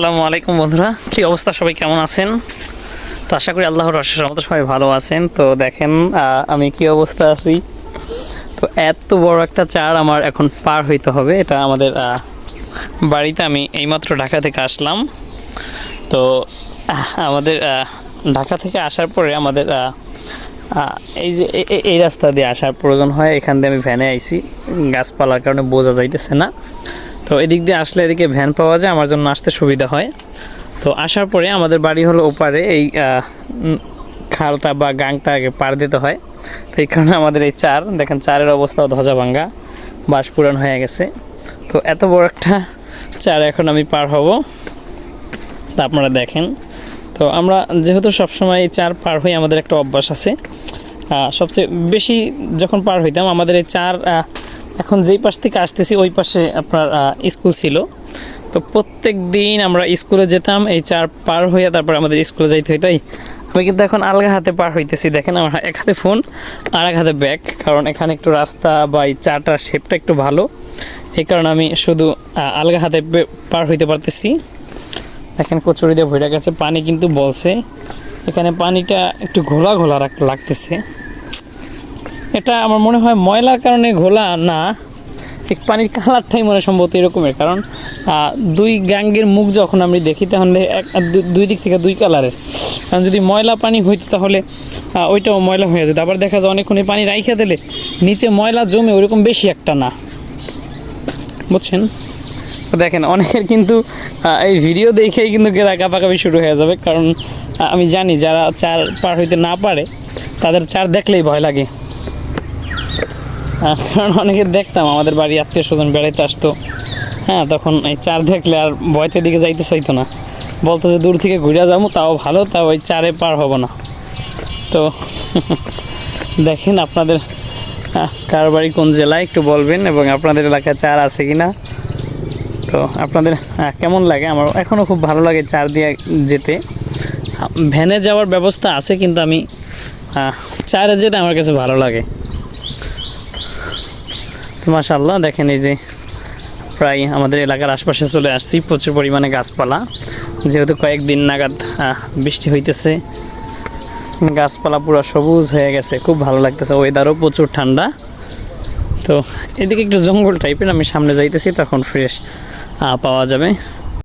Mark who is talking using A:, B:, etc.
A: আসসালামু আলাইকুম বন্ধুরা, কি অবস্থা? সবাই কেমন আছেন? তো আশা করি আল্লাহর অশেষ রহমতে সবাই ভালো আছেন। তো দেখেন আমি কি অবস্থা আছি। তো এত বড় একটা চার আমার এখন পার হইতে হবে। এটা আমাদের বাড়িতে আমি এইমাত্র ঢাকা থেকে আসলাম। তো আমাদের ঢাকা থেকে আসার পরে আমাদের এই যে এই রাস্তা দিয়ে আসার প্রয়োজন হয়। এখান দিয়ে আমি ভ্যানে আইছি, গাছপালার কারণে বোঝা যাইতেছে না। তো এদিক দিয়ে আসলে এদিকে ভ্যান পাওয়া যায়, আমার জন্য আসতে সুবিধা হয়। তো আসার পরে আমাদের বাড়ি হলো ওপারে, এই খালটা বা গাংটা আগে পার দিতে হয়। তো এই কারণে আমাদের এই চার দেখেন, চারের অবস্থাও ধ্বজা ভাঙ্গা, বাঁশ পুরান হয়ে গেছে। তো এত বড় একটা চার এখন আমি পার হব, তা আপনারা দেখেন। তো আমরা যেহেতু সবসময় এই চার পার হই, আমাদের একটা অভ্যাস আছে। সবচেয়ে বেশি যখন পার হইতাম আমাদের এই চার, এখন যেই পাশ থেকে আসতেছি ওই পাশে আপনার স্কুল ছিল। তো প্রত্যেক দিন আমরা স্কুলে যেতাম, এই চার পার হইয়া তারপর আমাদের স্কুলে যাইতে হইতো। আমি কিন্তু এখন আলগা হাতে পার হইতেছি, দেখেন আমার এক হাতে ফোন আর এক হাতে ব্যাগ, কারণ এখানে একটু রাস্তা বা এই চারটার শেপটা একটু ভালো, এই কারণে আমি শুধু আলগা হাতে পার হইতে পারতেছি। দেখেন কচুরি দিয়ে ভরে গেছে, পানি কিন্তু বলছে, এখানে পানিটা একটু ঘোলা ঘোলা লাগতেছে। এটা আমার মনে হয় ময়লার কারণে ঘোলা না, ঠিক পানির কালারটাই মনে সম্ভবত এরকমের। কারণ দুই গাঙ্গের মুখ যখন আমি দেখি তখন দুই দিক থেকে দুই কালারের। কারণ যদি ময়লা পানি হইতো তাহলে ওইটাও ময়লা হয়ে যেত। আবার দেখা যায় অনেকক্ষণ পানি রাইখা দিলে নিচে ময়লা জমে ওইরকম বেশি একটা না, বুঝছেন? তো দেখেন অনেকের কিন্তু এই ভিডিও দেখেই কিন্তু কাঁপাকাপি শুরু হয়ে যাবে। কারণ আমি জানি যারা চার পার হইতে না পারে তাদের চার দেখলেই ভয় লাগে। কারণ অনেকে দেখতাম আমাদের বাড়ি আত্মীয় স্বজন বেড়াইতে আসতো, হ্যাঁ, তখন এই চার দেখলে আর ভয়তে দিকে যাইতে চাইতো না, বলতো যে দূর থেকে ঘুরে যাবো, তাও ভালো, তাও ওই চারে পার হব না। তো দেখেন আপনাদের কার বাড়ি কোন জেলায় একটু বলবেন, এবং আপনাদের এলাকায় চার আছে কি না। তো আপনাদের কেমন লাগে? আমার এখনও খুব ভালো লাগে চার দিয়ে যেতে। ভ্যানে যাওয়ার ব্যবস্থা আছে, কিন্তু আমি চারে যেতে আমার কাছে ভালো লাগে। মাশাআল্লাহ, দেখেন এই যে প্রায় আমাদের এলাকার আশপাশে চলে আসছি। প্রচুর পরিমাণে গাছপালা, যেহেতু কয়েকদিন নাগাদ বৃষ্টি হইতেছে, গাছপালা পুরো সবুজ হয়ে গেছে, খুব ভালো লাগতেছে। ওয়েদারও প্রচুর ঠান্ডা। তো এদিকে একটু জঙ্গল টাইপের, আমি সামনে যাইতেছি, তখন ফ্রেশ পাওয়া যাবে।